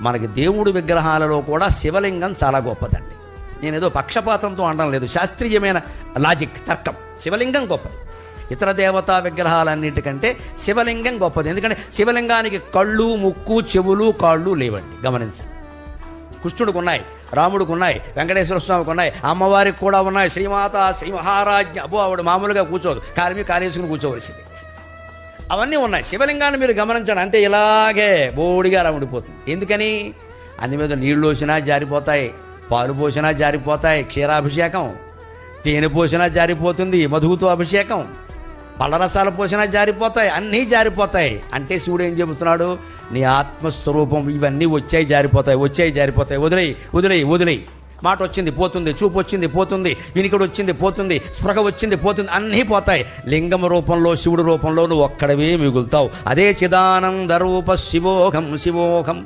మనకి దేవుడి విగ్రహాలలో కూడా శివలింగం చాలా గొప్పదండి. నేనేదో పక్షపాతంతో అనడం లేదు, శాస్త్రీయమైన లాజిక్, తర్కం. శివలింగం గొప్పది. ఇతర దేవతా విగ్రహాలన్నిటికంటే శివలింగం గొప్పది. ఎందుకంటే శివలింగానికి కళ్ళు, ముక్కు, చెవులు, కాళ్ళు లేవండి. గమనించండి. కృష్ణుడికి ఉన్నాయి, రాముడికి ఉన్నాయి, వెంకటేశ్వర స్వామికి ఉన్నాయి, అమ్మవారికి కూడా ఉన్నాయి. శ్రీమాత, శ్రీ మహారాజ్ఞ. అబ్బో, ఆవిడ మామూలుగా కూర్చోదు, కాలేసుకుని కూర్చోవలసింది. అవన్నీ ఉన్నాయి. శివలింగాన్ని మీరు గమనించండి, అంతే ఇలాగే బోడిగా అలా ఉండిపోతుంది. ఎందుకని? అన్ని మీద నీళ్లు వచ్చినా జారిపోతాయి, పాలు పోసినా జారిపోతాయి, క్షీరాభిషేకం, తేనె పోసినా జారిపోతుంది, మధువుతో అభిషేకం, పళ్ళరసాలు పోసినా జారిపోతాయి, అన్నీ జారిపోతాయి. అంటే శివుడు ఏం చెబుతున్నాడు? నీ ఆత్మస్వరూపం ఇవన్నీ వచ్చాయి జారిపోతాయి, వదిలేయి. మాట వచ్చింది పోతుంది, చూపు వచ్చింది పోతుంది, వినికిడి వచ్చింది పోతుంది, స్పృహ వచ్చింది పోతుంది, అన్నీ పోతాయి. లింగం రూపంలో, శివుడు రూపంలో నువ్వు ఒక్కడవే మిగులుతావు. అదే చిదానంద రూప శివోహం.